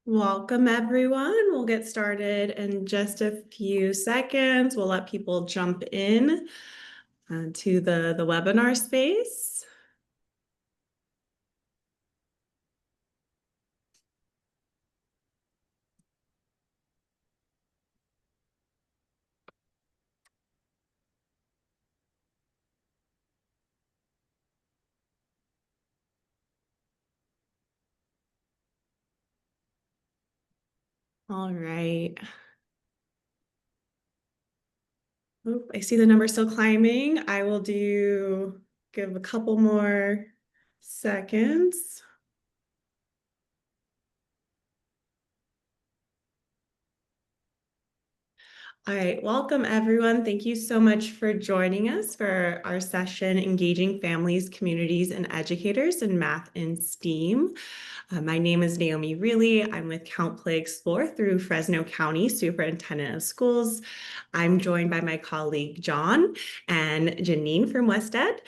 Welcome, everyone. We'll get started in just a few seconds. We'll let people jump in to the webinar space. All right. Oop, I see the number still climbing. I will give a couple more seconds. All right, welcome everyone. Thank you so much for joining us for our session, Engaging Families, Communities, and Educators in Math and STEAM. My name is Naomi Reilly. I'm with Count Play Explore through Fresno County Superintendent of Schools. I'm joined by my colleague John and Janine from West Ed.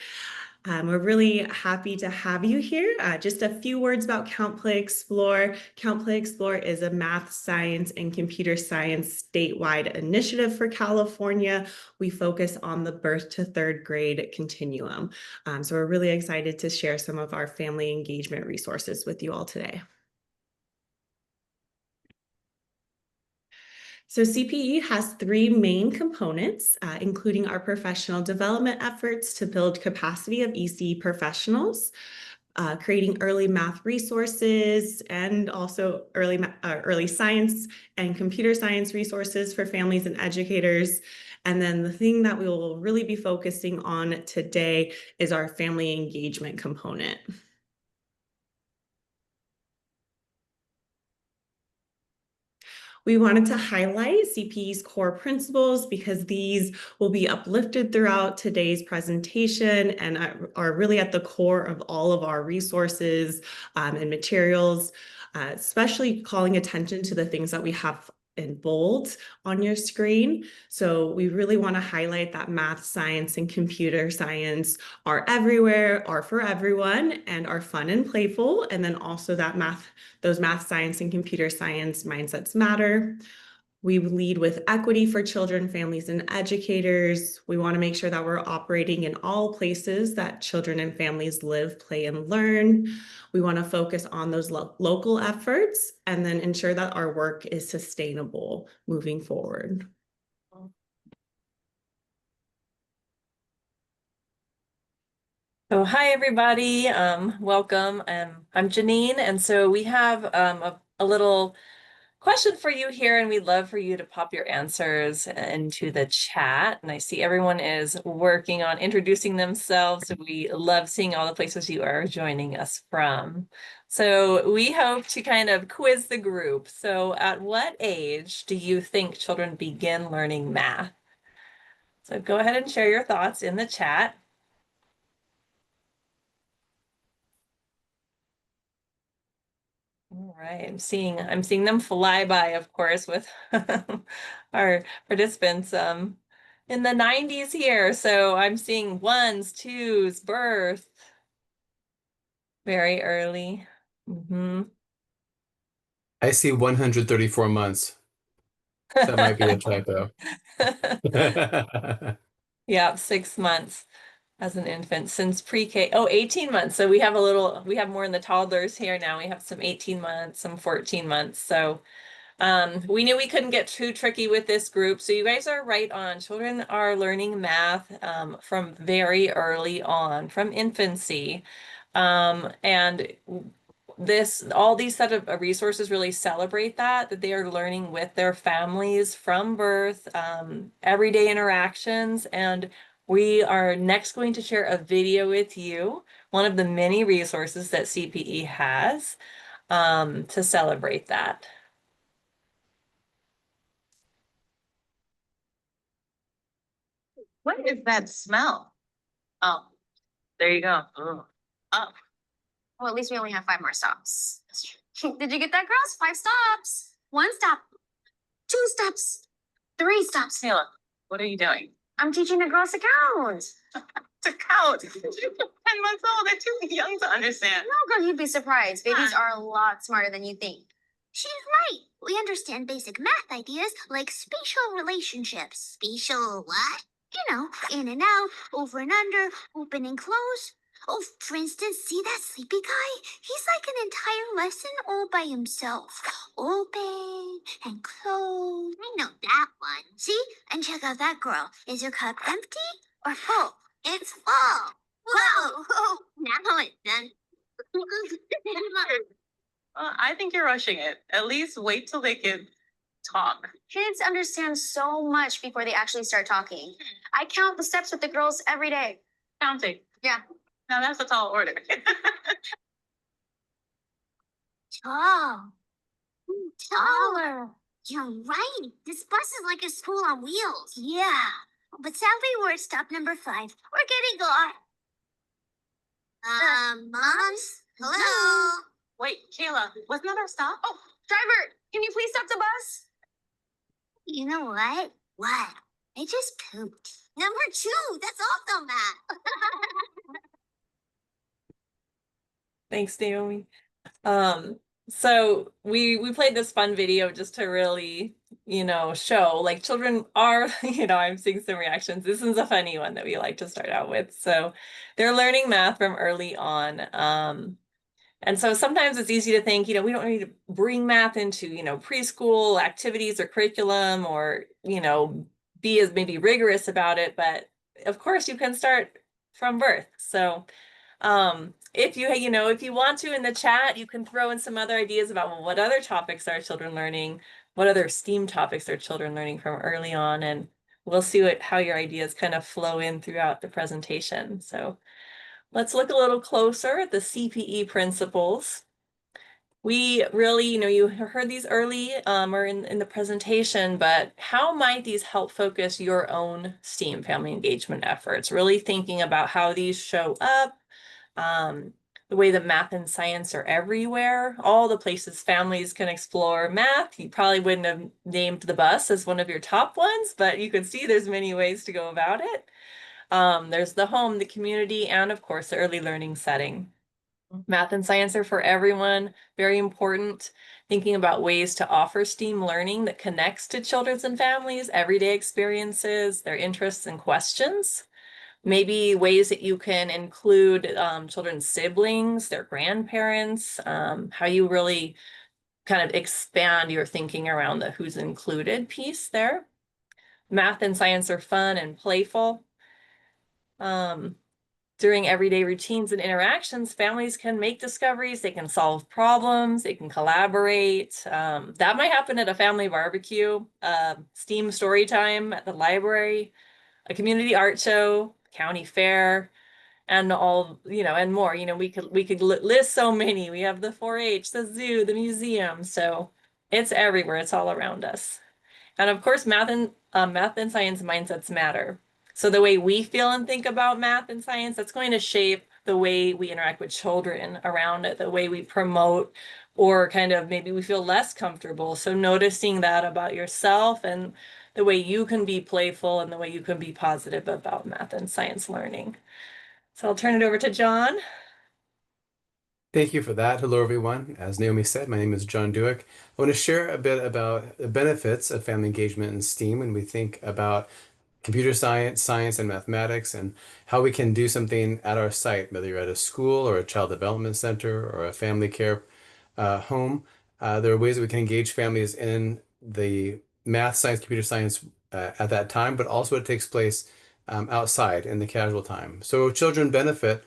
We're really happy to have you here. Just a few words about Count Play Explore. Count Play Explore is a math, science, and computer science statewide initiative for California. We focus on the birth to third grade continuum. So we're really excited to share some of our family engagement resources with you all today. So CPE has three main components, including our professional development efforts to build capacity of EC professionals, creating early math resources, and also early science and computer science resources for families and educators. And then the thing that we will really be focusing on today is our family engagement component. We wanted to highlight CPE's core principles because these will be uplifted throughout today's presentation and are really at the core of all of our resources and materials, especially calling attention to the things that we have in bold on your screen. So we really want to highlight that math, science, and computer science are everywhere, are for everyone, and are fun and playful. And then also that those math, science, and computer science mindsets matter. We lead with equity for children, families, and educators. We want to make sure that we're operating in all places that children and families live, play, and learn. We want to focus on those local efforts and then ensure that our work is sustainable moving forward. Oh, hi, everybody. Welcome. I'm Janine, and so we have a little question for you here, and we'd love for you to pop your answers into the chat. And I see everyone is working on introducing themselves. We love seeing all the places you are joining us from. So we hope to kind of quiz the group. So at what age do you think children begin learning math? So go ahead and share your thoughts in the chat. All right, I'm seeing them fly by, of course, with our participants in the 90s here. So I'm seeing ones, twos, birth, very early. I see 134 months. That might be a typo. Yeah, 6 months as an infant since pre-K. Oh, 18 months. So we have more in the toddlers here now. We have some 18 months, some 14 months. So we knew we couldn't get too tricky with this group. So you guys are right on. Children are learning math from very early on, from infancy. And all these set of resources really celebrate that they are learning with their families from birth, everyday interactions. And we are next going to share a video with you, one of the many resources that CPE has to celebrate that. What is that smell? Oh, there you go. Oh. Well, at least we only have 5 more stops. Did you get that, girls? 5 stops. 1 stop. 2 stops. 3 stops. Taylor, what are you doing? I'm teaching the girls to count. To count. 10 months old. They're too young to understand. No, girl, you'd be surprised. Babies are a lot smarter than you think. She's right. We understand basic math ideas like spatial relationships. Spatial what? You know, in and out, over and under, open and close. Oh, for instance, see that sleepy guy? He's like an entire lesson all by himself. Open and close. I know that one. See? And check out that girl. Is her cup empty or full? It's full. Whoa! Now it's done. I think you're rushing it. At least wait till they can talk. Kids understand so much before they actually start talking. I count the steps with the girls every day. Counting. Yeah. Now that's a tall order. Tall. Taller. You're right. This bus is like a school on wheels. Yeah. But sadly, we're at stop number 5. We're getting lost. Moms? Hello? Wait, Kayla, wasn't that our stop? Oh, driver, can you please stop the bus? You know what? What? I just pooped. Number 2, that's also math. Thanks, Naomi. So we played this fun video just to really, show like children are, I'm seeing some reactions. This is a funny one that we like to start out with. So they're learning math from early on. And so sometimes it's easy to think, we don't need to bring math into, preschool activities or curriculum or, be as maybe rigorous about it. But of course you can start from birth. So if you want to in the chat, you can throw in some other ideas about what other topics are children learning, what other STEAM topics are children learning from early on, and we'll see how your ideas kind of flow in throughout the presentation. So let's look a little closer at the CPE principles. We really, you heard these early or in the presentation, but how might these help focus your own STEAM family engagement efforts? Really thinking about how these show up, the way that math and science are everywhere, all the places families can explore math. You probably wouldn't have named the bus as one of your top ones, but you can see there's many ways to go about it. There's the home, the community, and of course, the early learning setting. Math and science are for everyone, very important. Thinking about ways to offer STEAM learning that connects to children's and families' everyday experiences, their interests and questions. Maybe ways that you can include children's siblings, their grandparents, how you really kind of expand your thinking around the who's included piece there. Math and science are fun and playful. During everyday routines and interactions, families can make discoveries, they can solve problems, they can collaborate. That might happen at a family barbecue, STEAM story time at the library, a community art show, county fair, and all, and more. We could list so many. We have the 4-H, the zoo, the museum. So it's everywhere. It's all around us. And of course, math and science mindsets matter. So the way we feel and think about math and science, that's going to shape the way we interact with children around it, the way we promote, or kind of maybe we feel less comfortable. So noticing that about yourself and the way you can be playful and the way you can be positive about math and science learning. So I'll turn it over to John. Thank you for that. Hello, everyone. As Naomi said, my name is John Duick. I want to share a bit about the benefits of family engagement in STEAM when we think about computer science, science, and mathematics, and how we can do something at our site, whether you're at a school or a child development center or a family care home. There are ways that we can engage families in the math, science, computer science at that time, but also it takes place outside in the casual time. So children benefit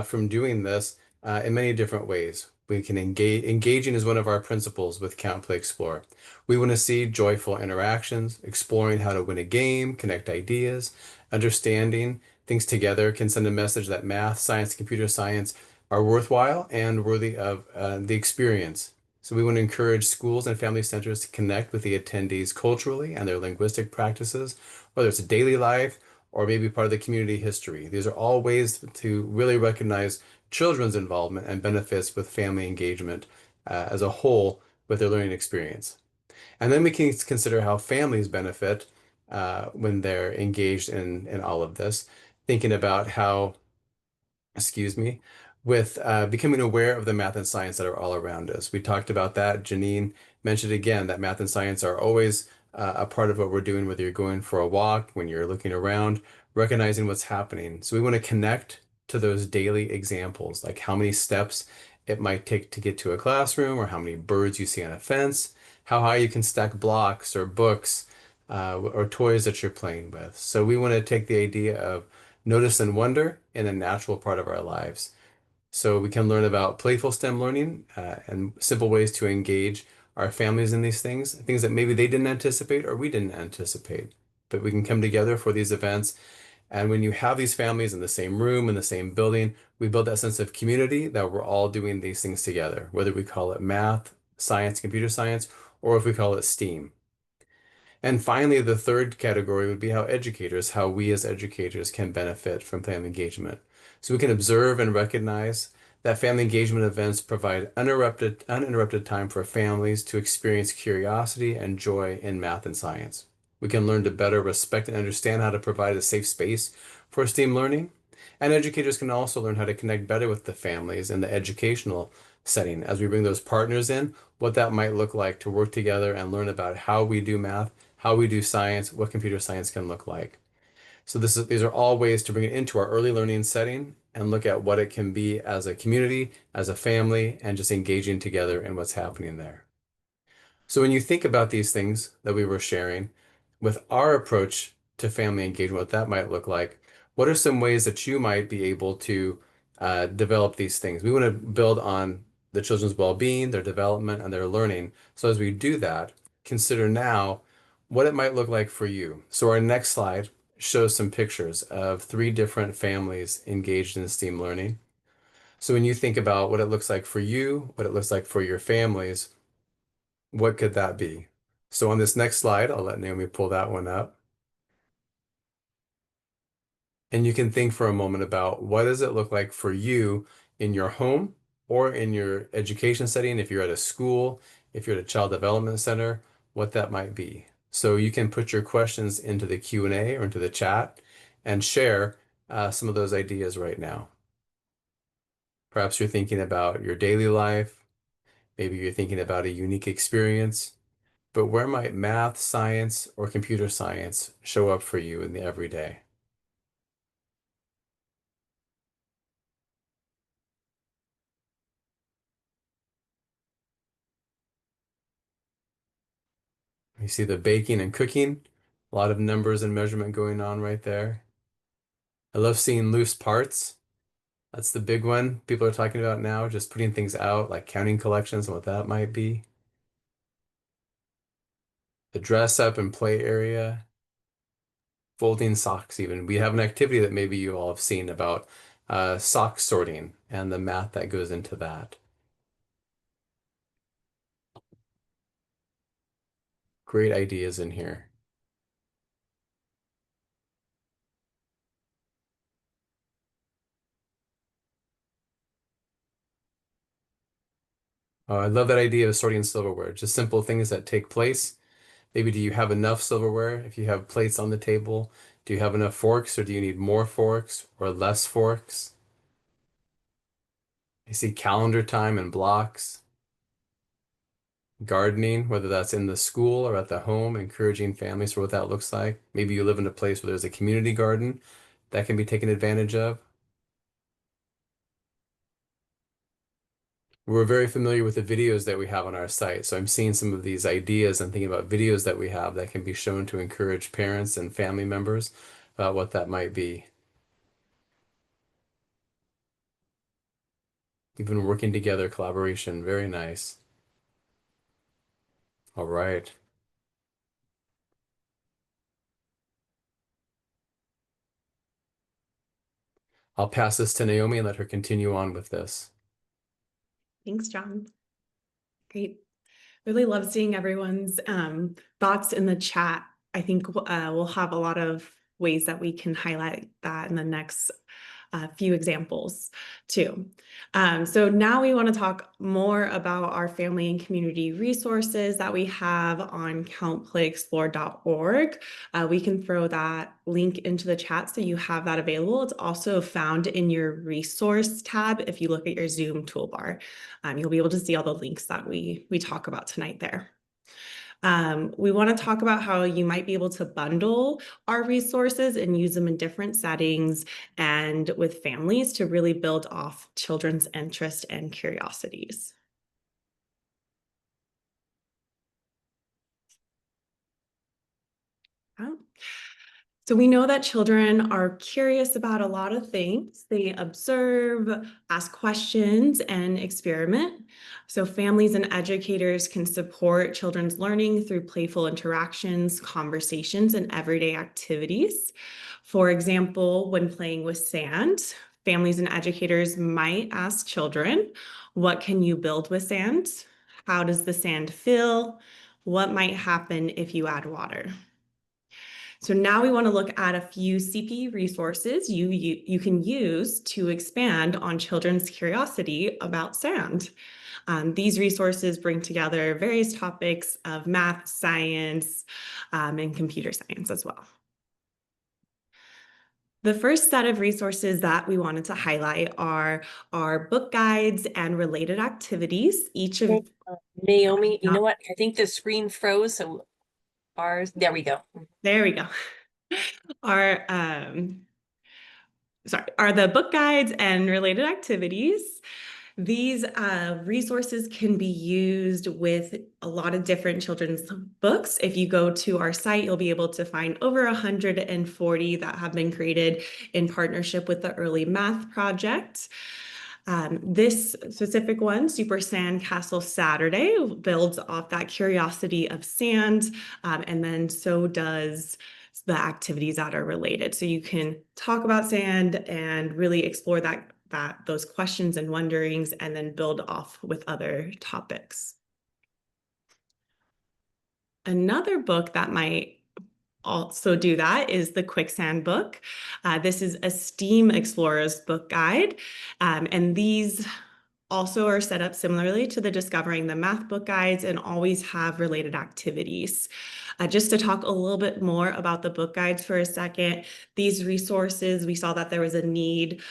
from doing this in many different ways. We can engaging is one of our principles with Count, Play, Explore. We want to see joyful interactions, exploring how to win a game, connect ideas, understanding things together can send a message that math, science, computer science are worthwhile and worthy of the experience. So we want to encourage schools and family centers to connect with the attendees culturally and their linguistic practices, whether it's daily life or maybe part of the community history. These are all ways to really recognize children's involvement and benefits with family engagement as a whole with their learning experience. And then we can consider how families benefit when they're engaged in all of this, thinking about how, excuse me, with becoming aware of the math and science that are all around us. We talked about that. Janine mentioned again that math and science are always a part of what we're doing, whether you're going for a walk, when you're looking around, recognizing what's happening. So we want to connect to those daily examples, like how many steps it might take to get to a classroom, or how many birds you see on a fence, how high you can stack blocks or books, or toys that you're playing with. So we want to take the idea of notice and wonder in a natural part of our lives. So we can learn about playful STEM learning and simple ways to engage our families in these things that maybe they didn't anticipate or we didn't anticipate. But we can come together for these events. And when you have these families in the same room, in the same building, we build that sense of community that we're all doing these things together, whether we call it math, science, computer science, or if we call it STEAM. And finally, the third category would be how we as educators can benefit from family engagement. So we can observe and recognize that family engagement events provide uninterrupted time for families to experience curiosity and joy in math and science. We can learn to better respect and understand how to provide a safe space for STEAM learning. And educators can also learn how to connect better with the families in the educational setting as we bring those partners in, what that might look like to work together and learn about how we do math, how we do science, what computer science can look like. So these are all ways to bring it into our early learning setting and look at what it can be as a community, as a family, and just engaging together in what's happening there. So when you think about these things that we were sharing, with our approach to family engagement, what that might look like, what are some ways that you might be able to develop these things? We want to build on the children's well-being, their development, and their learning. So as we do that, consider now what it might look like for you. So our next slide shows some pictures of 3 different families engaged in STEAM learning. So when you think about what it looks like for you, what it looks like for your families, what could that be? So on this next slide, I'll let Naomi pull that one up. And you can think for a moment about what does it look like for you in your home or in your education setting, if you're at a school, if you're at a child development center, what that might be. So you can put your questions into the Q&A or into the chat and share some of those ideas right now. Perhaps you're thinking about your daily life. Maybe you're thinking about a unique experience. But where might math, science, or computer science show up for you in the everyday? You see the baking and cooking, a lot of numbers and measurement going on right there. I love seeing loose parts. That's the big one people are talking about now, just putting things out, like counting collections and what that might be. The dress up and play area, folding socks even. We have an activity that maybe you all have seen about sock sorting and the math that goes into that. Great ideas in here. Oh, I love that idea of sorting silverware. Just simple things that take place. Maybe do you have enough silverware? If you have plates on the table, do you have enough forks or do you need more forks or less forks? I see calendar time and blocks. Gardening, whether that's in the school or at the home, encouraging families for what that looks like. Maybe you live in a place where there's a community garden that can be taken advantage of. We're very familiar with the videos that we have on our site. So I'm seeing some of these ideas and thinking about videos that we have that can be shown to encourage parents and family members about what that might be. Even working together, collaboration, very nice. All right. I'll pass this to Naomi and let her continue on with this. Thanks, John. Great. Really love seeing everyone's thoughts in the chat. I think we'll have a lot of ways that we can highlight that in the next a few examples too. So now we want to talk more about our family and community resources that we have on countplayexplore.org. We can throw that link into the chat so you have that available. It's also found in your resource tab. If you look at your Zoom toolbar, you'll be able to see all the links that we talk about tonight there. We want to talk about how you might be able to bundle our resources and use them in different settings and with families to really build off children's interest and curiosities. So we know that children are curious about a lot of things. They observe, ask questions, and experiment. So families and educators can support children's learning through playful interactions, conversations, and everyday activities. For example, when playing with sand, families and educators might ask children, what can you build with sand? How does the sand feel? What might happen if you add water? So now we want to look at a few CP resources you can use to expand on children's curiosity about sand. These resources bring together various topics of math, science, and computer science as well. The first set of resources that we wanted to highlight are our book guides and related activities. Each of Naomi, you know what? I think the screen froze, so ours, there we go. There we go. Are the book guides and related activities. These resources can be used with a lot of different children's books. If you go to our site, you'll be able to find over 140 that have been created in partnership with the Early Math Project. This specific one, Super Sand Castle Saturday, builds off that curiosity of sand, and then so does the activities that are related. So you can talk about sand and really explore those questions and wonderings, and then build off with other topics. Another book that might also do that is the Quicksand book. This is a STEAM Explorers book guide, and these also are set up similarly to the Discovering the Math book guides and always have related activities. Just to talk a little bit more about the book guides for a second, these resources, we saw that there was a need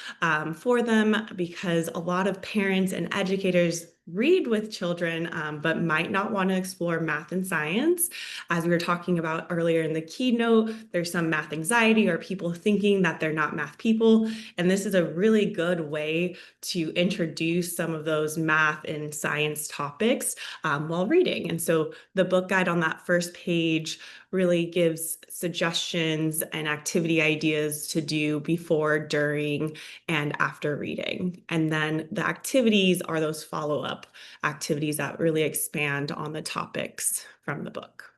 for them because a lot of parents and educators read with children, but might not want to explore math and science. As we were talking about earlier in the keynote, there's some math anxiety or people thinking that they're not math people. And this is a really good way to introduce some of those math and science topics while reading. And so the book guide on that first page really gives suggestions and activity ideas to do before, during, and after reading. And then the activities are those follow-up activities that really expand on the topics from the book.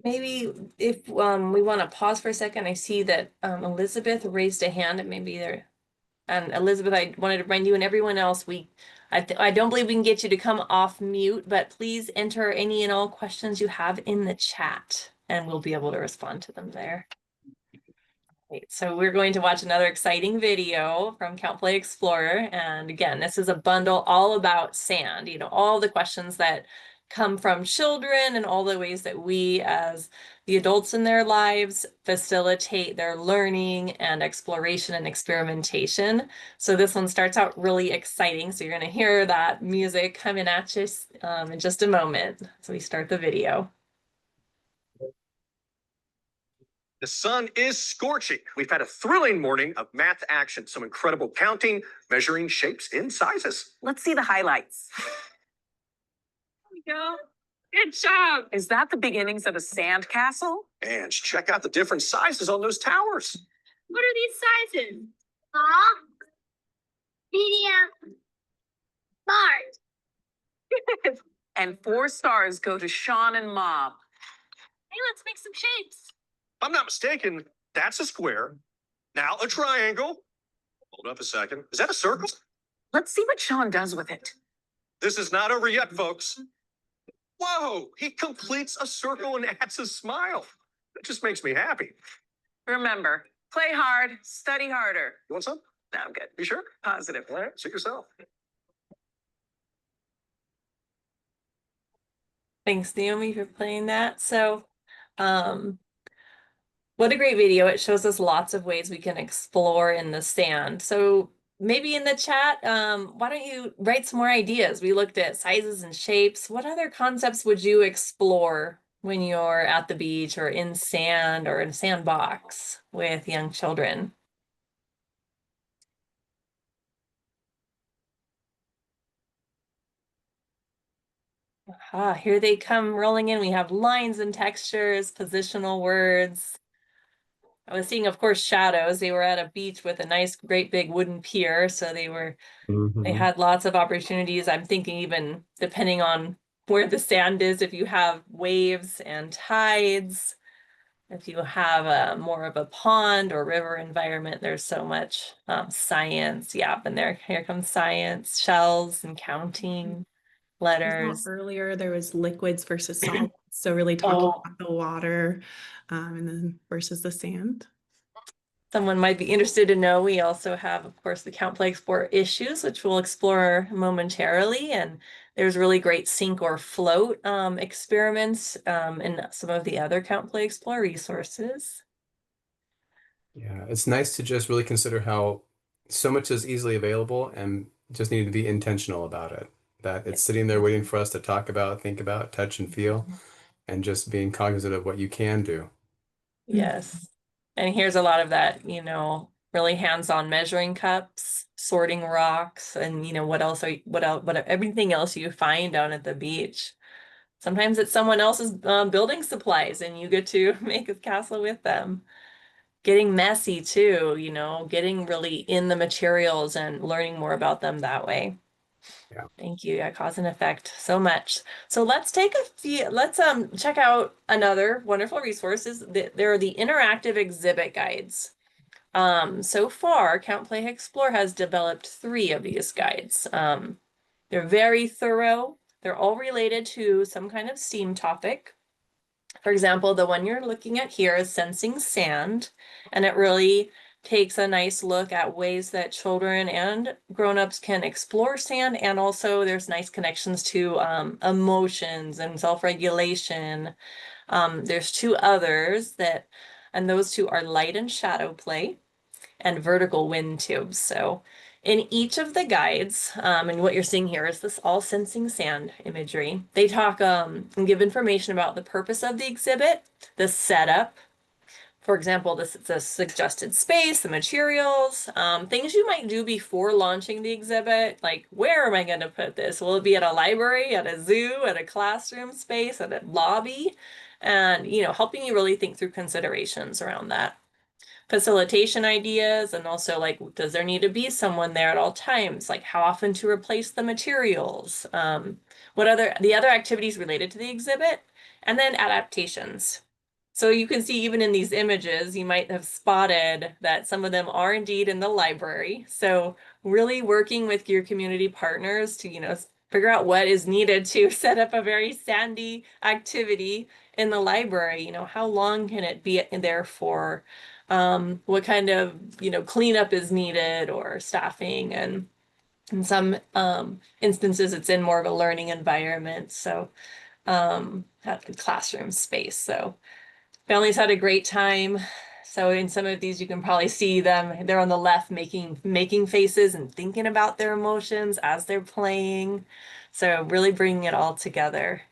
Maybe if we want to pause for a second, I see that Elizabeth raised a hand, and maybe there. And Elizabeth, I wanted to remind you and everyone else, I don't believe we can get you to come off mute, but please enter any and all questions you have in the chat, and we'll be able to respond to them there. Great. So we're going to watch another exciting video from Count Play Explorer. And again, this is a bundle all about sand, all the questions that come from children and all the ways that we as the adults in their lives facilitate their learning and exploration and experimentation. So this one starts out really exciting. So you're going to hear that music coming at you in just a moment. So we start the video. The sun is scorching. We've had a thrilling morning of math action, some incredible counting, measuring shapes and sizes. Let's see the highlights. There we go. Good job. Is that the beginnings of a sand castle? And check out the different sizes on those towers. What are these sizes? Small, medium, large. And 4 stars go to Sean and Mom. Hey, let's make some shapes. If I'm not mistaken, that's a square. Now a triangle. Hold up a second. Is that a circle? Let's see what Sean does with it. This is not over yet, folks. Whoa, he completes a circle and adds a smile. It just makes me happy. Remember, play hard, study harder. You want some? No, I'm good. You sure? Positive. All right, suit yourself. Thanks, Naomi, for playing that. So, what a great video. It shows us lots of ways we can explore in the sand. So maybe in the chat, why don't you write some more ideas? We looked at sizes and shapes. What other concepts would you explore when you're at the beach or in sand or in a sandbox with young children? Ah, here they come rolling in. We have lines and textures, positional words. I was seeing, of course, shadows. They were at a beach with a nice, great big wooden pier. So they Mhm. had lots of opportunities. I'm thinking even depending on where the sand is, if you have waves and tides, if you have a more of a pond or river environment, there's so much science. Yeah, and here comes science, shells and counting, I saw letters. earlier there was liquids versus solids. So really talking Oh, about the water and then versus the sand. someone might be interested to know, we also have, of course, the Count Play Explore issues, which we'll explore momentarily. And there's really great sink or float experiments in some of the other Count Play Explore resources. Yeah, it's nice to just really consider how so much is easily available and just need to be intentional about it. That it's sitting there waiting for us to talk about, think about, touch and feel, and just being cognizant of what you can do. Yes. And here's a lot of that, really hands-on measuring cups, sorting rocks, and what else what everything else you find down at the beach. Sometimes it's someone else's building supplies and you get to make a castle with them. Getting messy too, getting really in the materials and learning more about them that way. Yeah. Thank you. Yeah, cause and effect so much. So let's check out another wonderful resources. There are the interactive exhibit guides. So far, Count Play Explore has developed 3 of these guides. They're very thorough. They're all related to some kind of STEAM topic. For example, the one you're looking at here is Sensing Sand, and it really takes a nice look at ways that children and grown-ups can explore sand, and also there's nice connections to emotions and self-regulation. There's 2 others and those 2 are light and shadow play and vertical wind tubes. So in each of the guides, and what you're seeing here is this all sensing sand imagery. They talk and give information about the purpose of the exhibit, the setup. For example, this is a suggested space, the materials, things you might do before launching the exhibit, like where am I going to put this? Will it be at a library, at a zoo, at a classroom space, at a lobby? And, helping you really think through considerations around that. Facilitation ideas, and also like, does there need to be someone there at all times? Like how often to replace the materials? The other activities related to the exhibit, and then adaptations. So you can see even in these images, you might have spotted that some of them are indeed in the library. So really working with your community partners to, figure out what is needed to set up a very sandy activity in the library. How long can it be in there for? What kind of, cleanup is needed or staffing, and in some instances it's in more of a learning environment. So at the classroom space. So families had a great time. So in some of these, you can probably see them. They're on the left making faces and thinking about their emotions as they're playing. So really bringing it all together.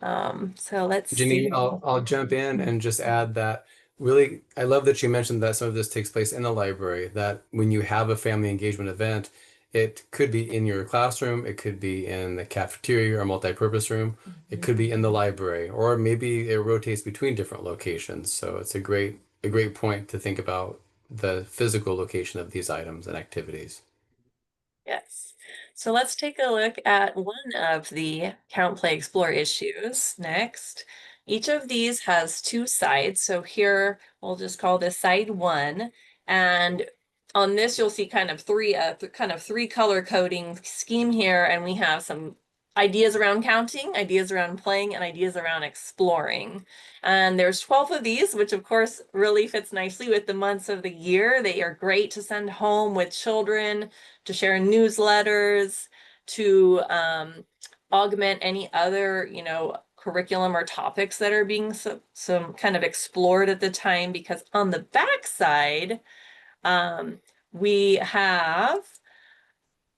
So let's Janine, see. I'll jump in and just add that really, I love that you mentioned that some of this takes place in the library, that when you have a family engagement event, it could be in your classroom, it could be in the cafeteria or multi-purpose room, it could be in the library, or maybe it rotates between different locations. So it's a great point to think about the physical location of these items and activities. Yes. So let's take a look at one of the Count, Play, Explore issues next. Each of these has 2 sides. So here we'll just call this side 1. And on this, you'll see kind of 3 color coding scheme here. And we have some ideas around counting, ideas around playing, and ideas around exploring. And there's 12 of these, which of course really fits nicely with the months of the year. They are great to send home with children, to share in newsletters, to augment any other, curriculum or topics that are being some kind of explored at the time. Because on the back side, we have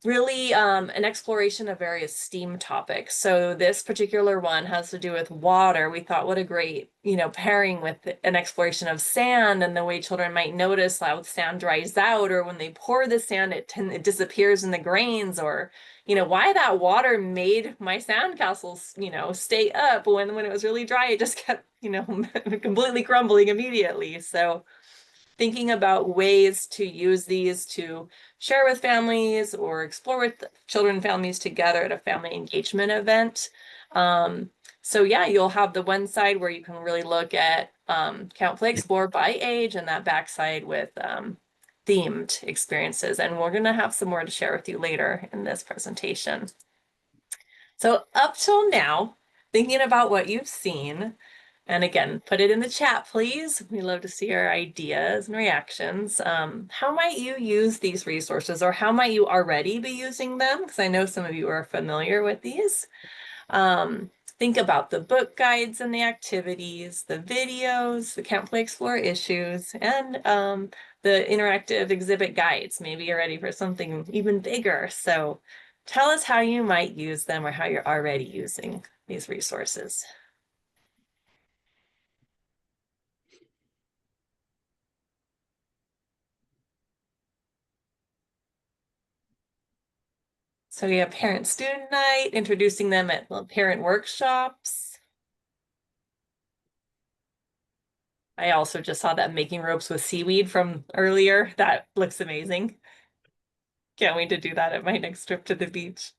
really an exploration of various STEAM topics. So this particular one has to do with water. We thought what a great, pairing with an exploration of sand and the way children might notice how sand dries out, or when they pour the sand, it disappears in the grains, or, why that water made my sandcastles, stay up when it was really dry, it just kept, completely crumbling immediately. So thinking about ways to use these to share with families or explore with children and families together at a family engagement event. So yeah, you'll have the one side where you can really look at Count, Play, Explore by age, and that back side with themed experiences. And we're gonna have some more to share with you later in this presentation. So up till now, thinking about what you've seen, and again, put it in the chat, please. We love to see your ideas and reactions. How might you use these resources, or how might you already be using them? Because I know some of you are familiar with these. Think about the book guides and the activities, the videos, the Count, Play, Explore issues, and the interactive exhibit guides. Maybe you're ready for something even bigger. So tell us how you might use them, or how you're already using these resources. So we have parent-student night, introducing them at parent workshops. I also just saw that making ropes with seaweed from earlier. That looks amazing. Can't wait to do that at my next trip to the beach.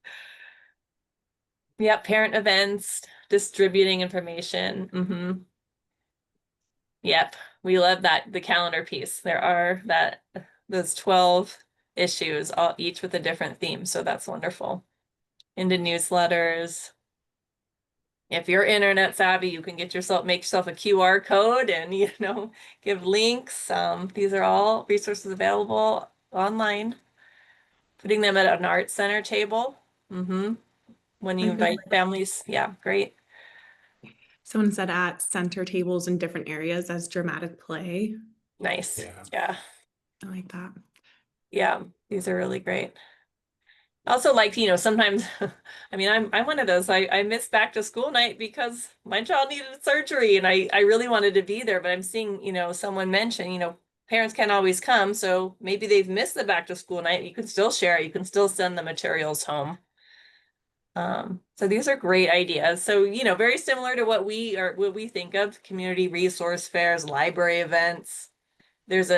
Yep, parent events, distributing information. Yep, we love that, the calendar piece. There are those 12 issues, all each with a different theme, so that's wonderful. Into newsletters. If you're internet savvy, you can make yourself a QR code and give links. These are all resources available online. Putting them at an art center table. When you invite families, yeah, great. Someone said at center tables in different areas as dramatic play. Nice. Yeah. Yeah. I like that. Yeah, these are really great. I also like, sometimes, I mean, I'm one of those, I missed back to school night because my child needed surgery and I really wanted to be there, but I'm seeing, someone mention, parents can't always come. So maybe they've missed the back to school night. You can still share it. You can still send the materials home. So these are great ideas. So, very similar to what we think of community resource fairs, library events. There's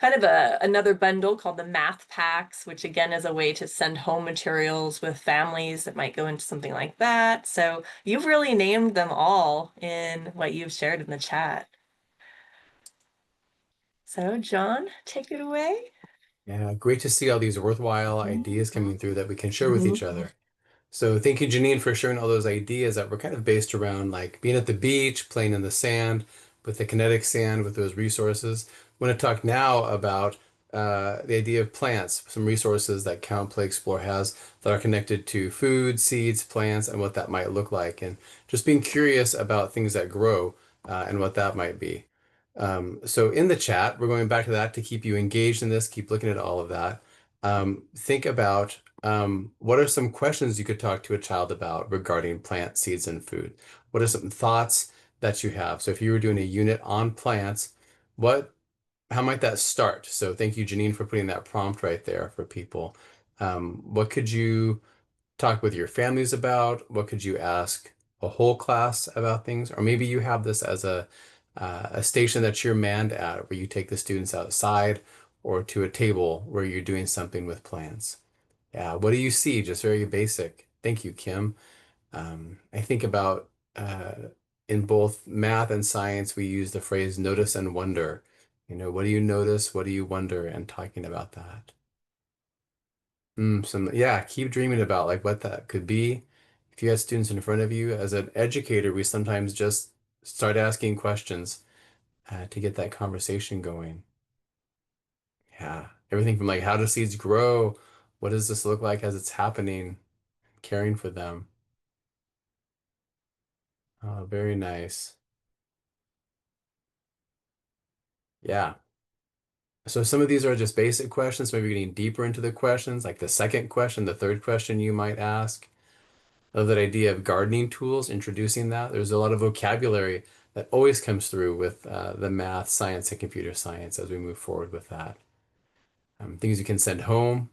kind of another bundle called the math packs, which again is a way to send home materials with families that might go into something like that. So you've really named them all in what you've shared in the chat. So John, take it away. Yeah, great to see all these worthwhile ideas coming through that we can share with each Mhm. other. So thank you, Janine, for sharing all those ideas that were kind of based around like being at the beach, playing in the sand, with the kinetic sand, with those resources. I want to talk now about the idea of plants, some resources that Count, Play, Explore has that are connected to food, seeds, plants, and what that might look like. And just being curious about things that grow and what that might be. So in the chat, we're going back to that to keep you engaged in this, keep looking at all of that. Think about what are some questions you could talk to a child about regarding plant seeds and food? What are some thoughts that you have? So if you were doing a unit on plants, how might that start? So thank you, Janine, for putting that prompt right there for people. What could you talk with your families about? What could you ask a whole class about things? Or maybe you have this as a station that you're manned at, where you take the students outside or to a table where you're doing something with plants. Yeah, what do you see? Just very basic. Thank you, Kim. I think about in both math and science, we use the phrase notice and wonder. What do you notice? What do you wonder? And talking about that. Yeah, keep dreaming about like what that could be. If you had students in front of you, as an educator, we sometimes just start asking questions to get that conversation going. Yeah, everything from like how do seeds grow? What does this look like as it's happening? Caring for them. Oh, very nice. Yeah. So some of these are just basic questions, maybe getting deeper into the questions, like the second question, the third question you might ask. I love that idea of gardening tools, introducing that. There's a lot of vocabulary that always comes through with the math, science, and computer science as we move forward with that. Things you can send home,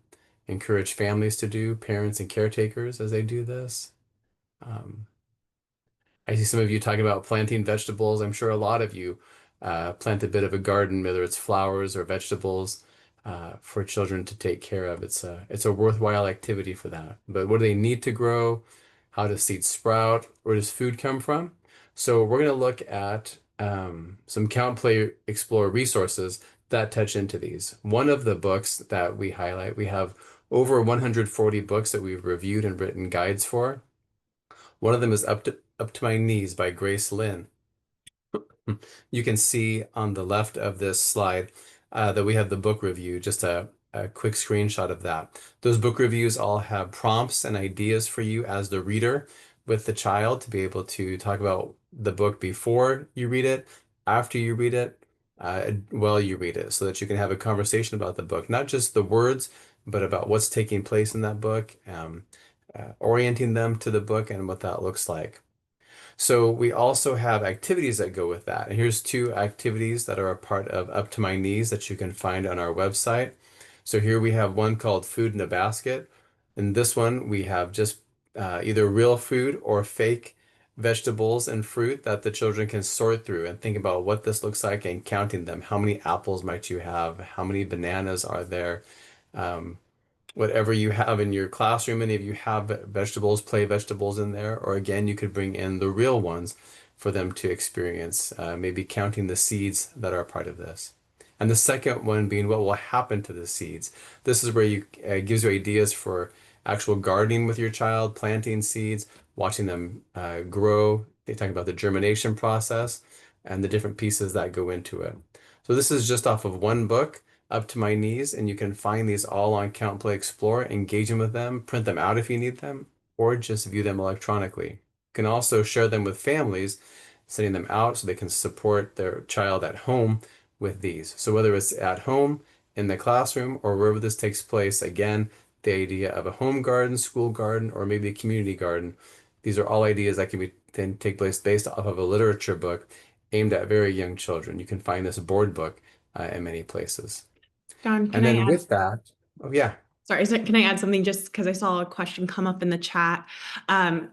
encourage families to do, parents and caretakers as they do this. Um, I see some of you talking about planting vegetables. I'm sure a lot of you plant a bit of a garden, whether it's flowers or vegetables, for children to take care of. It's a worthwhile activity for that. But what do they need to grow? How does seeds sprout? Where does food come from? So we're going to look at some Count, Play, Explore resources that touch into these. One of the books that we highlight, we have over 140 books that we've reviewed and written guides for. One of them is Up to My Knees by Grace Lynn. You can see on the left of this slide that we have the book review, just a quick screenshot of that. Those book reviews all have prompts and ideas for you as the reader with the child to be able to talk about the book before you read it, after you read it, while you read it, so that you can have a conversation about the book, not just the words, but about what's taking place in that book, orienting them to the book and what that looks like. So we also have activities that go with that. And here's two activities that are a part of Up to My Knees that you can find on our website. So here we have one called Food in a Basket. In this one, we have just either real food or fake vegetables and fruit that the children can sort through and think about what this looks like and counting them. How many apples might you have? How many bananas are there? Um, Whatever you have in your classroom, and if you have vegetables, play vegetables in there, or again, you could bring in the real ones for them to experience, maybe counting the seeds that are a part of this. And the second one being what will happen to the seeds. This is where you gives you ideas for actual gardening with your child, planting seeds, watching them grow. They talk about the germination process and the different pieces that go into it. So this is just off of one book, Up to My Knees, and you can find these all on Count, Play, Explore, engaging with them, print them out if you need them, or just view them electronically. You can also share them with families, sending them out so they can support their child at home with these. So whether it's at home, in the classroom, or wherever this takes place, again, the idea of a home garden, school garden, or maybe a community garden. These are all ideas that can be then take place based off of a literature book aimed at very young children. You can find this board book in many places. Don, can And I then add? with that, oh yeah, Sorry, can I add something just because I saw a question come up in the chat?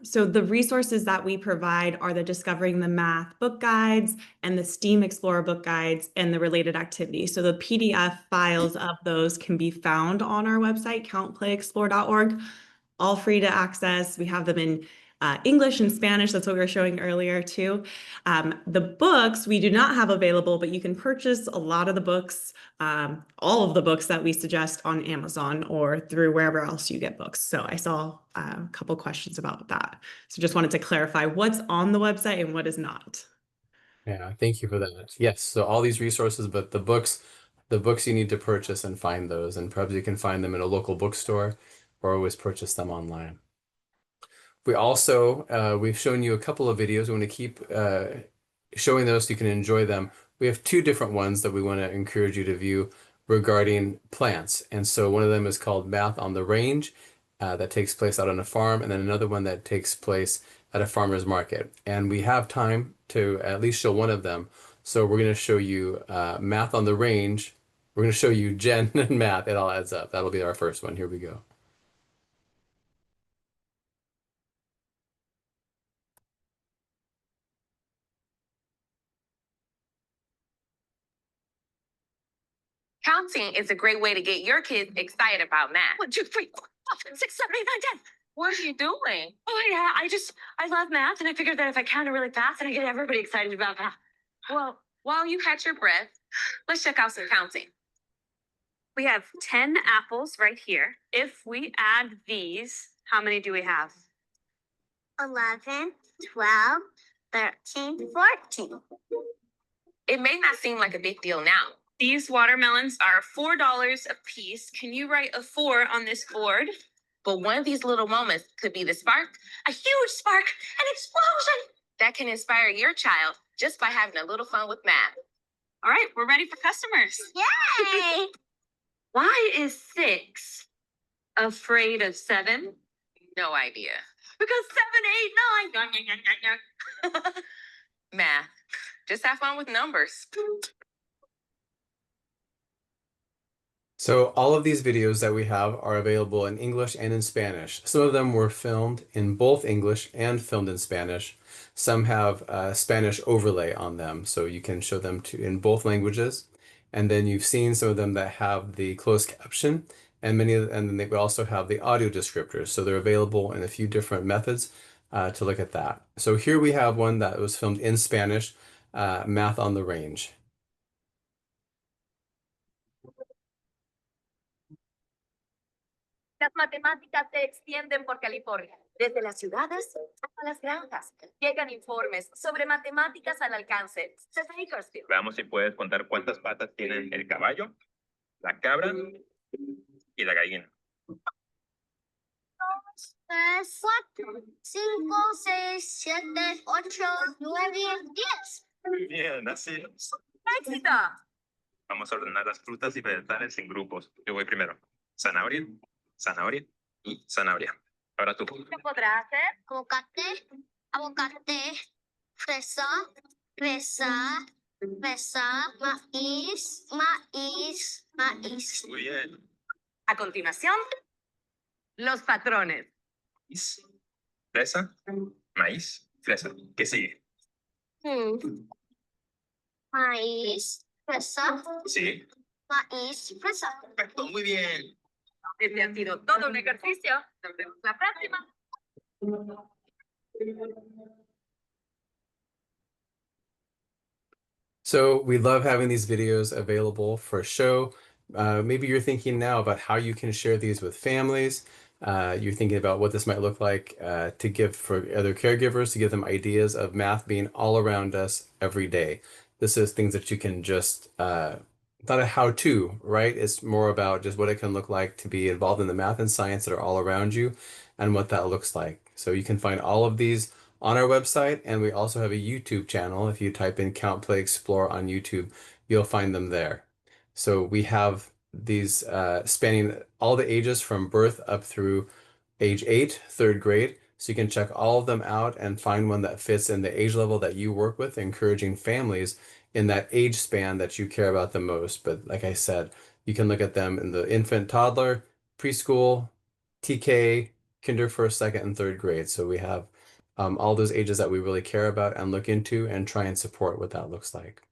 So the resources that we provide are the Discovering the Math book guides and the STEAM Explorer book guides and the related activities. So the PDF files of those can be found on our website, countplayexplore.org, all free to access. We have them in English and Spanish. That's what we were showing earlier too. The books we do not have available, but you can purchase a lot of the books, all of the books that we suggest on Amazon or through wherever else you get books. So I saw a couple questions about that. So just wanted to clarify what's on the website and what is not. yeah, thank you for that. Yes, so all these resources, but the books you need to purchase and find those, and perhaps you can find them in a local bookstore or always purchase them online. We also, we've shown you a couple of videos. We want to keep showing those so you can enjoy them. We have two different ones that we want to encourage you to view regarding plants. And so one of them is called Math on the Range, that takes place out on a farm, and then another one that takes place at a farmer's market. And we have time to at least show one of them. So we're going to show you Math on the Range. We're going to show you Jen and Math. It all adds up. That'll be our first one. Here we go. Counting is a great way to get your kids excited about math. 1, 2, 3, 4, 5, 6, 7, 8, 9, 10. What are you doing? Oh yeah, I love math, and I figured that if I counted really fast, then I get everybody excited about math. Well, while you catch your breath, let's check out some counting. We have 10 apples right here. If we add these, how many do we have? 11, 12, 13, 14. It may not seem like a big deal now. These watermelons are $4 a piece. Can you write a 4 on this board? But one of these little moments could be the spark A huge spark, an explosion. that can inspire your child just by having a little fun with math. All right, we're ready for customers. Yay! Why is 6 afraid of 7? No idea. Because 7, 8, 9. Math. Just have fun with numbers. So all of these videos that we have are available in English and in Spanish. Some of them were filmed in both English and filmed in Spanish. Some have a Spanish overlay on them, so you can show them in both languages. And then you've seen some of them that have the closed caption, and and then they also have the audio descriptors. So they're available in a few different methods to look at that. So here we have one that was filmed in Spanish, Math on the Range. Las matemáticas se extienden por California, desde las ciudades hasta las granjas. Llegan informes sobre matemáticas al alcance. Desde Bakersfield. Veamos si puedes contar cuántas patas tienen el caballo, la cabra y la gallina. 3, 4, 5, 6, 7, 8, 9, 10. Muy bien, así. ¡Éxito! Vamos a ordenar las frutas y vegetales en grupos. Yo voy primero. Zanahoria, zanahoria y zanahoria. Ahora tú. ¿Qué podrá hacer? Aguacate, aguacate, fresa, fresa, fresa, maíz, maíz, maíz. Muy bien. A continuación, los patrones. Maíz, fresa, maíz, fresa. ¿Qué sigue? Maíz, fresa, Sí. maíz, fresa. Perfecto, muy bien. Este ha sido todo un ejercicio. Nos vemos la próxima. So we love having these videos available for show. Maybe you're thinking now about how you can share these with families. You're thinking about what this might look like to give for other caregivers, to give them ideas of math being all around us every day. This is things that you can just, not a how-to, right? It's more about just what it can look like to be involved in the math and science that are all around you and what that looks like. So you can find all of these on our website, and we also have a YouTube channel. If you type in Count, Play, Explore on YouTube, you'll find them there. So we have these spanning all the ages from birth up through age 8, third grade. So you can check all of them out and find one that fits in the age level that you work with, encouraging families in that age span that you care about the most. But like I said, you can look at them in the infant, toddler, preschool, TK, kinder, first, second, and third grade. So we have all those ages that we really care about and look into and try and support what that looks like.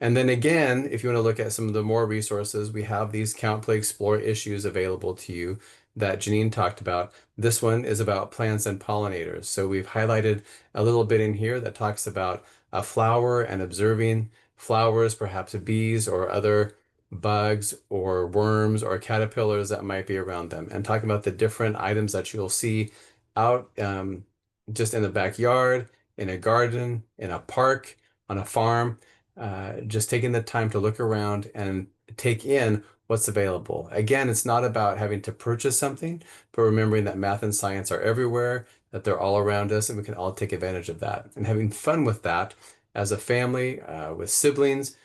And then again, if you want to look at some of the more resources, we have these Count, Play, Explore issues available to you that Janine talked about. This one is about plants and pollinators. So we've highlighted a little bit in here that talks about a flower and observing flowers, perhaps bees or other bugs or worms or caterpillars that might be around them, and talking about the different items that you'll see out just in the backyard, in a garden, in a park, on a farm, just taking the time to look around and take in what's available. Again, it's not about having to purchase something, but remembering that math and science are everywhere, that they're all around us, and we can all take advantage of that. And having fun with that as a family, with siblings,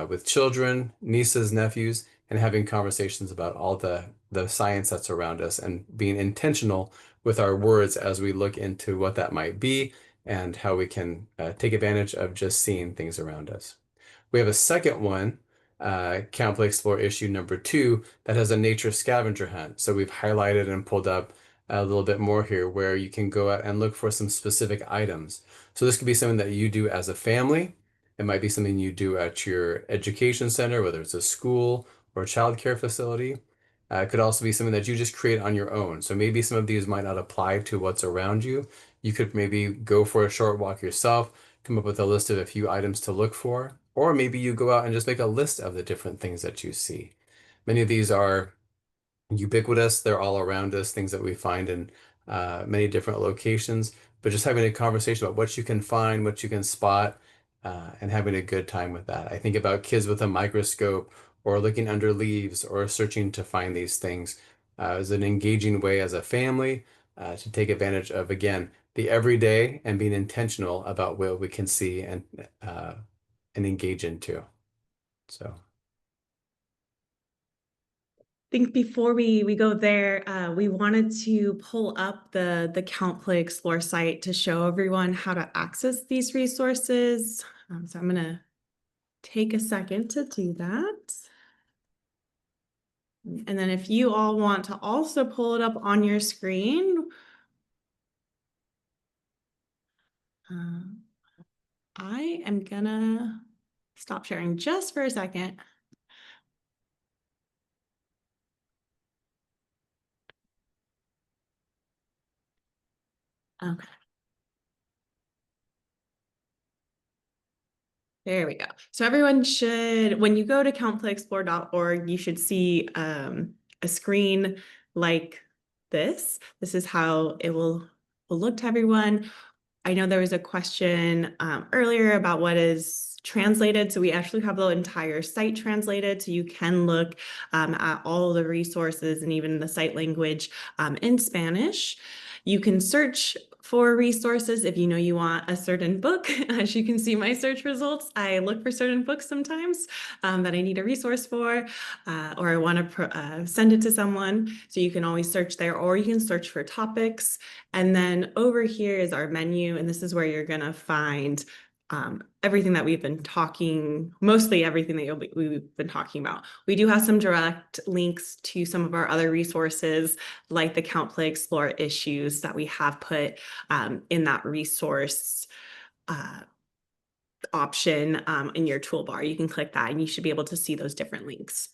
with children, nieces, nephews, and having conversations about all the science that's around us and being intentional with our words as we look into what that might be and how we can take advantage of just seeing things around us. We have a second one, Count, Play, Explore issue number 2, that has a nature scavenger hunt. So we've highlighted and pulled up a little bit more here where you can go out and look for some specific items. So this could be something that you do as a family. It might be something you do at your education center, whether it's a school or a child care facility. It could also be something that you just create on your own. So maybe some of these might not apply to what's around you. You could maybe go for a short walk yourself, come up with a list of a few items to look for, or maybe you go out and just make a list of the different things that you see. Many of these are ubiquitous. They're all around us, things that we find in many different locations. but just having a conversation about what you can find, what you can spot, and having a good time with that. I think about kids with a microscope or looking under leaves or searching to find these things as an engaging way as a family to take advantage of, again, the everyday and being intentional about what we can see and engage into. So. Think before we go there, we wanted to pull up the Count Play Explore site to show everyone how to access these resources. So I'm gonna take a second to do that. And then if you all want to also pull it up on your screen, I am gonna stop sharing just for a second. Okay. There we go. So everyone should, when you go to countplayexplore.org, you should see a screen like this. This is how it will look to everyone. I know there was a question earlier about what is translated. So we actually have the entire site translated. So you can look at all the resources and even the site language in Spanish. You can search for resources if you know you want a certain book. As you can see my search results, I look for certain books sometimes that I need a resource for, or I want to send it to someone. So you can always search there, or you can search for topics. And then over here is our menu, and this is where you're gonna find everything that we've been talking, mostly everything that we've been talking about. We do have some direct links to some of our other resources, like the Count Play Explore issues that we have put in that resource option in your toolbar. You can click that and you should be able to see those different links.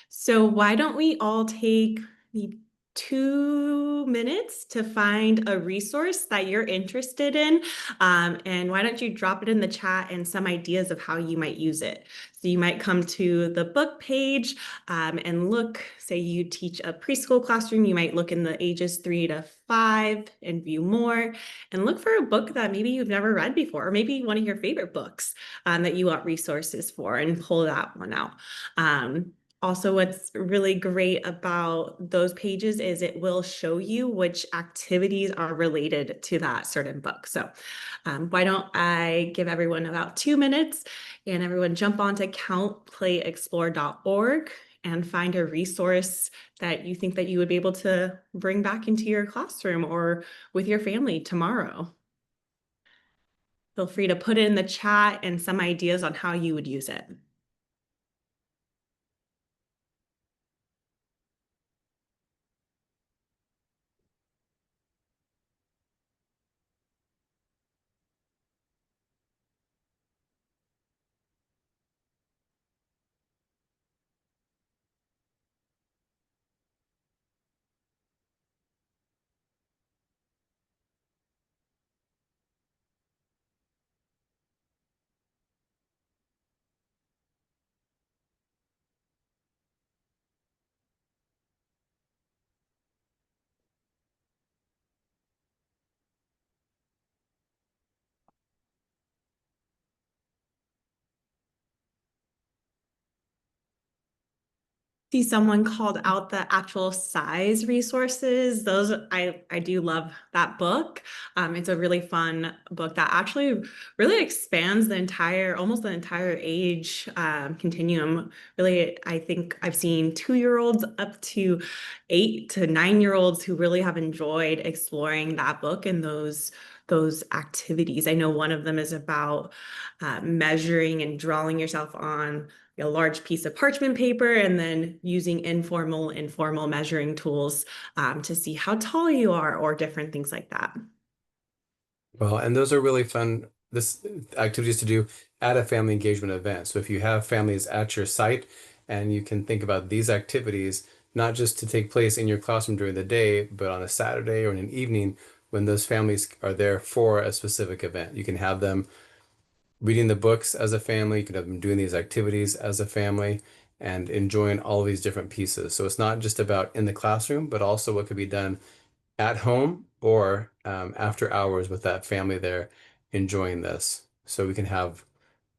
So why don't we all take maybe 2 minutes to find a resource that you're interested in, and why don't you drop it in the chat and some ideas of how you might use it. So you might come to the book page and look, say you teach a preschool classroom, you might look in the ages 3 to 5 and view more, and look for a book that maybe you've never read before, or maybe one of your favorite books that you want resources for, and pull that one out. Also, what's really great about those pages is it will show you which activities are related to that certain book. So why don't I give everyone about 2 minutes and everyone jump onto countplayexplore.org and find a resource that you think that you would be able to bring back into your classroom or with your family tomorrow. Feel free to put it in the chat and some ideas on how you would use it. See someone called out the actual size resources. Those I do love that book. It's a really fun book that actually really expands almost the entire age continuum. Really, I think I've seen 2-year-olds up to 8 to 9-year-olds who really have enjoyed exploring that book and those activities. I know one of them is about measuring and drawing yourself on a large piece of parchment paper and then using informal measuring tools to see how tall you are or different things like that. Well, and those are really fun activities to do at a family engagement event. So if you have families at your site and you can think about these activities, not just to take place in your classroom during the day, but on a Saturday or in an evening when those families are there for a specific event. You can have them reading the books as a family, you can have them doing these activities as a family and enjoying all these different pieces. So it's not just about in the classroom, but also what could be done at home or after hours with that family there enjoying this. So we can have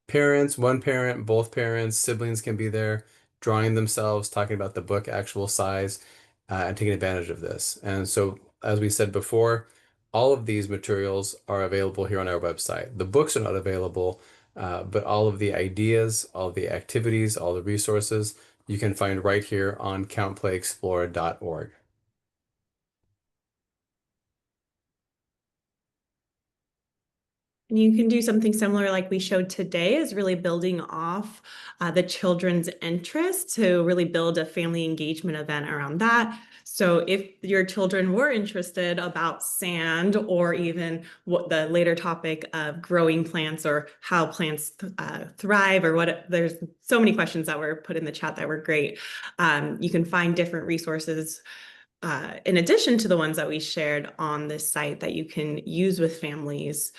parents, one parent, both parents, siblings can be there drawing themselves, talking about the book actual size, and taking advantage of this. And so, as we said before, all of these materials are available here on our website. The books are not available, but all of the ideas, all of the activities, all the resources you can find right here on countplayexplore.org. And you can do something similar like we showed today, is really building off the children's interest to really build a family engagement event around that. So if your children were interested about sand, or even what the later topic of growing plants or how plants thrive, or what, there's so many questions that were put in the chat that were great. You can find different resources in addition to the ones that we shared on this site that you can use with families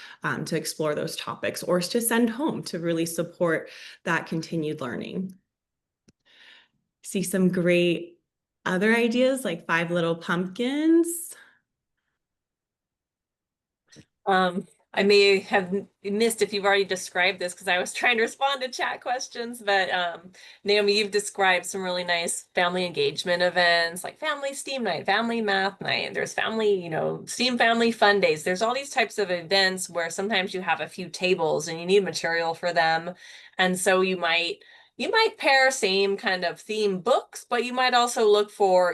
to explore those topics, or to send home to really support that continued learning. See some great other ideas like 5 Little Pumpkins. I may have missed if you've already described this, because I was trying to respond to chat questions, but Naomi, you've described some really nice family engagement events like family STEAM night, family math night. There's family, STEAM family fun days. There's all these types of events where sometimes you have a few tables and you need material for them. And so you might pair same kind of theme books, but you might also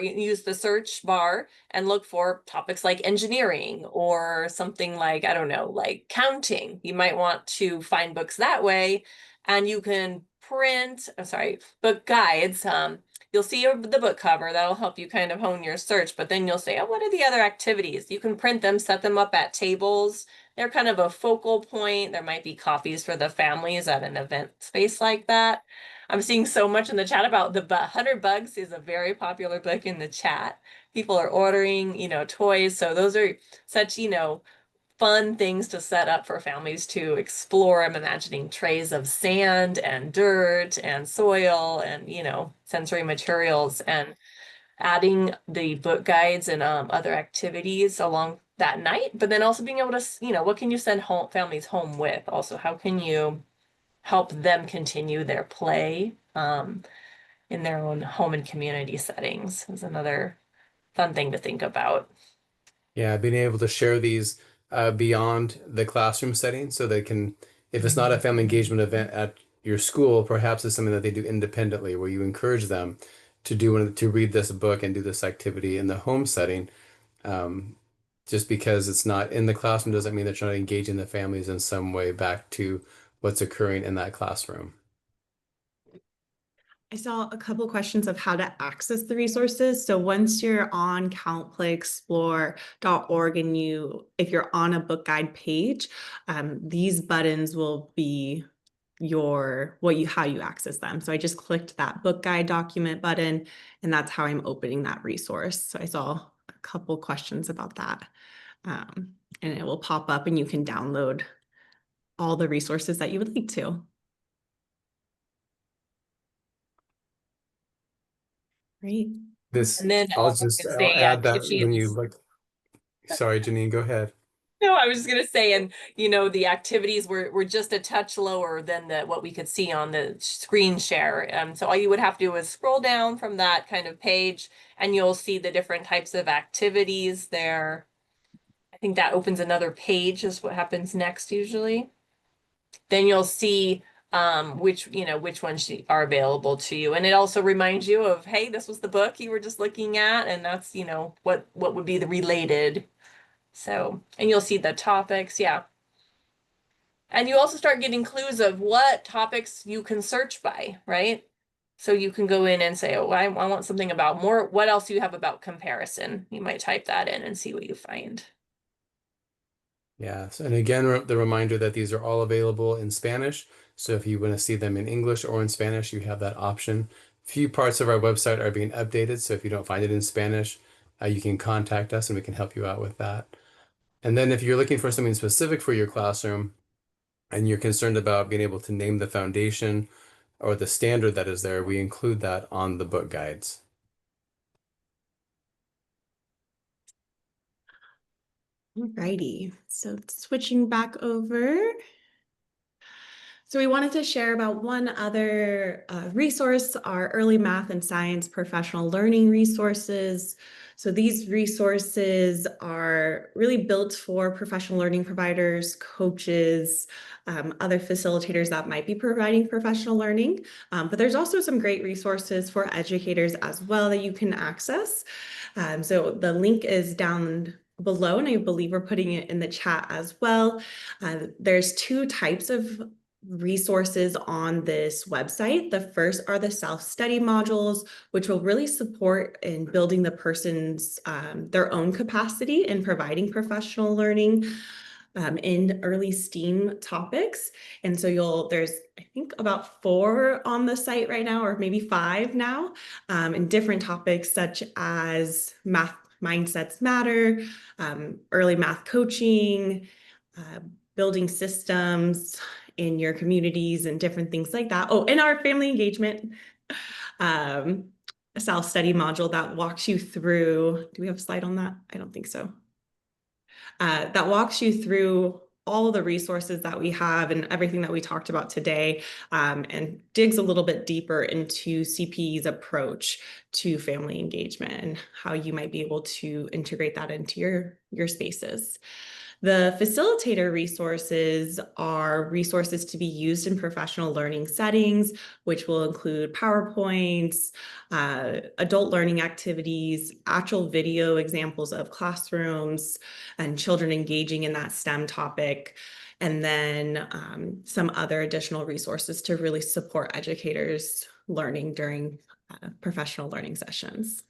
use the search bar and look for topics like engineering or something like, I don't know, like counting. You might want to find books that way, and you can book guides. You'll see the book cover. That'll help you kind of hone your search, but then you'll say, oh, what are the other activities? You can print them, set them up at tables. They're kind of a focal point. There might be coffees for the families at an event space like that. I'm seeing so much in the chat about the 100 Bugs is a very popular book in the chat. People are ordering, toys. So those are such, fun things to set up for families to explore. I'm imagining trays of sand and dirt and soil and, sensory materials, and adding the book guides and other activities along that night, but then also being able to, what can you send families home with? Also, how can you help them continue their play in their own home and community settings is another fun thing to think about. Yeah, being able to share these beyond the classroom setting so they can, if it's not a family engagement event at your school, perhaps it's something that they do independently where you encourage them to read this book and do this activity in the home setting. Just because it's not in the classroom doesn't mean that you're not engaging the families in some way back to what's occurring in that classroom. I saw a couple questions of how to access the resources. So once you're on countplayexplore.org and if you're on a book guide page, these buttons will be how you access them. So I just clicked that book guide document button, and that's how I'm opening that resource. So I saw a couple questions about that. And it will pop up and you can download all the resources that you would like to. Great. And then I'll add that when you look. Sorry, Janine, go ahead. No, I was just gonna say, and the activities were just a touch lower than what we could see on the screen share. So all you would have to do is scroll down from that kind of page, and you'll see the different types of activities there. I think that opens another page is what happens next usually. Then you'll see which ones are available to you, and it also reminds you of, hey, this was the book you were just looking at, and that's what would be the related. So, and you'll see the topics, yeah. And you also start getting clues of what topics you can search by, right? So you can go in and say, oh, I want something about more. What else do you have about comparison? You might type that in and see what you find. Yes, and again, the reminder that these are all available in Spanish. So if you want to see them in English or in Spanish, you have that option. Few parts of our website are being updated, so if you don't find it in Spanish, you can contact us and we can help you out with that. And then if you're looking for something specific for your classroom and you're concerned about being able to name the foundation or the standard that is there, we include that on the book guides. Alrighty, so switching back over. So we wanted to share about one other resource, our early math and science professional learning resources. So these resources are really built for professional learning providers, coaches, other facilitators that might be providing professional learning. But there's also some great resources for educators as well that you can access. So the link is down below, and I believe we're putting it in the chat as well. There's two types of resources on this website. The first are the self-study modules, which will really support in building the person's their own capacity in providing professional learning in early STEAM topics. And so there's, I think, about 4 on the site right now, or maybe 5 now, in different topics such as math mindsets matter, early math coaching, building systems in your communities and different things like that. Oh, and our family engagement self-study module that walks you through, do we have a slide on that? I don't think so. That walks you through all of the resources that we have and everything that we talked about today, and digs a little bit deeper into CPE's approach to family engagement and how you might be able to integrate that into your spaces. The facilitator resources are resources to be used in professional learning settings, which will include PowerPoints, adult learning activities, actual video examples of classrooms and children engaging in that STEM topic, and then some other additional resources to really support educators' learning during professional learning sessions.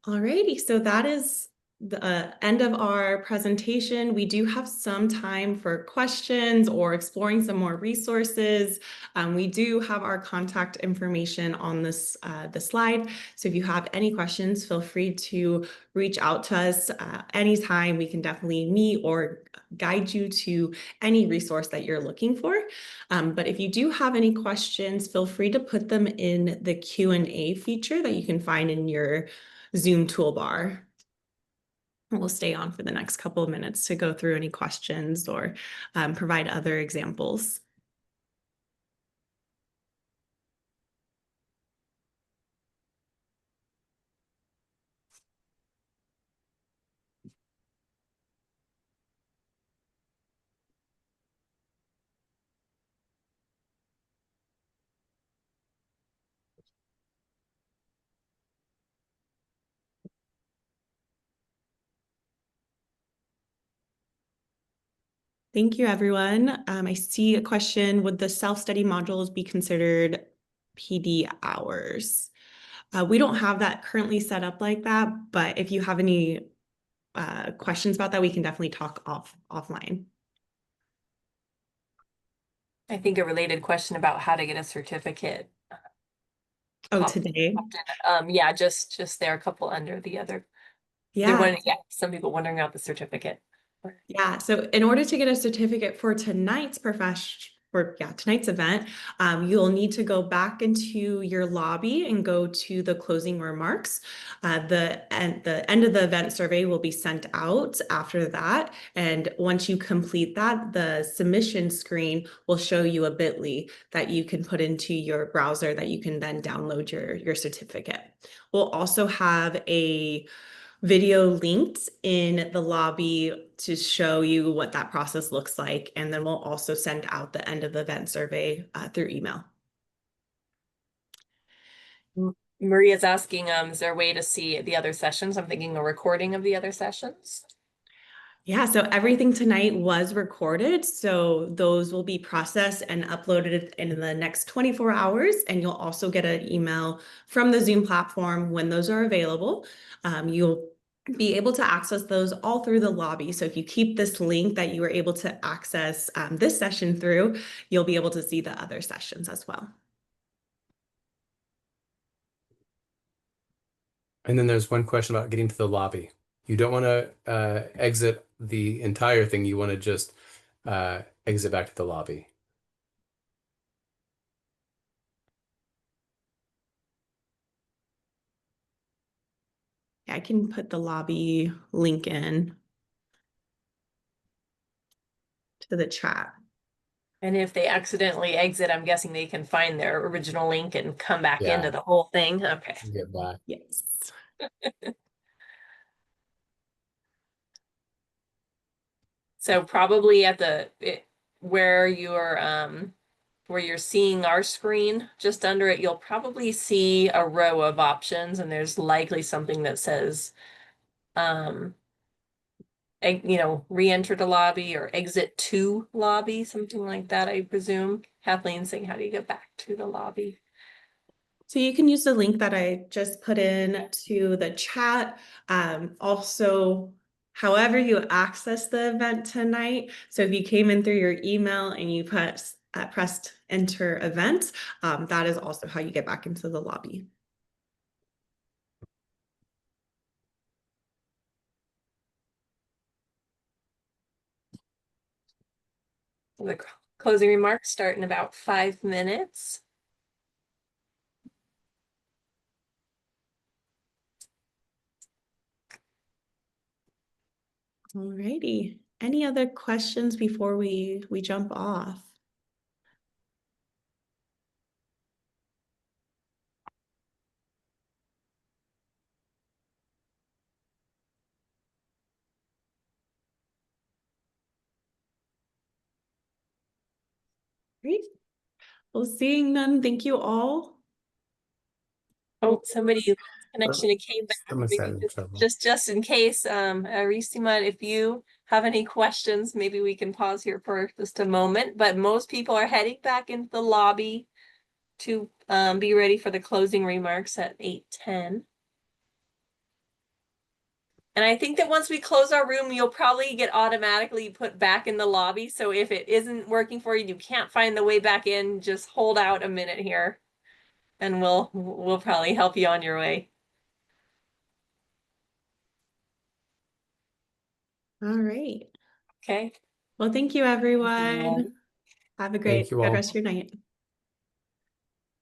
Alrighty, so that is the end of our presentation. We do have some time for questions or exploring some more resources. We do have our contact information on this the slide. So if you have any questions, feel free to reach out to us anytime. We can definitely meet or guide you to any resource that you're looking for. But if you do have any questions, feel free to put them in the Q&A feature that you can find in your Zoom toolbar. We'll stay on for the next couple of minutes to go through any questions or provide other examples. Thank you, everyone. I see a question, would the self-study modules be considered PD hours? We don't have that currently set up like that, but if you have any questions about that, we can definitely talk offline. I think a related question about how to get a certificate. Oh, today? Yeah, just there, a couple under the other. Yeah. Some people wondering about the certificate. Yeah, so in order to get a certificate for tonight's tonight's event, you'll need to go back into your lobby and go to the closing remarks. The end of the event survey will be sent out after that. And once you complete that, the submission screen will show you a bit.ly that you can put into your browser that you can then download your certificate. We'll also have a video linked in the lobby to show you what that process looks like. And then we'll also send out the end of the event survey through email. Maria's asking, is there a way to see the other sessions? I'm thinking a recording of the other sessions. Yeah, so everything tonight was recorded. So those will be processed and uploaded in the next 24 hours. And you'll also get an email from the Zoom platform when those are available. You'll be able to access those all through the lobby. So if you keep this link that you were able to access this session through, you'll be able to see the other sessions as well. And then there's one question about getting to the lobby. You don't want to exit the entire thing. You want to just exit back to the lobby. Yeah, I can put the lobby link in to the chat. And if they accidentally exit, I'm guessing they can find their original link and come back Yeah. into the whole thing. Okay. Get back. Yes. So probably at where you're seeing our screen, just under it, you'll probably see a row of options, and there's likely something that says, re-enter the lobby or exit to lobby, something like that, I presume. Kathleen's saying, how do you get back to the lobby? So you can use the link that I just put in to the chat. Also, however you access the event tonight. So if you came in through your email and you pressed enter event, that is also how you get back into the lobby. The closing remarks start in about 5 minutes. Alrighty. Any other questions before we jump off? Great. Well, seeing none, thank you all. Oh, somebody connection came back. Someone's Maybe having trouble. just in case, Aristima, if you have any questions, maybe we can pause here for just a moment. But most people are heading back into the lobby to be ready for the closing remarks at 8:10. And I think that once we close our room, you'll probably get automatically put back in the lobby. So if it isn't working for you, you can't find the way back in, just hold out a minute here and we'll probably help you on your way. All right. Okay. Well, thank you, everyone. Have a Thank you good all. rest of your night.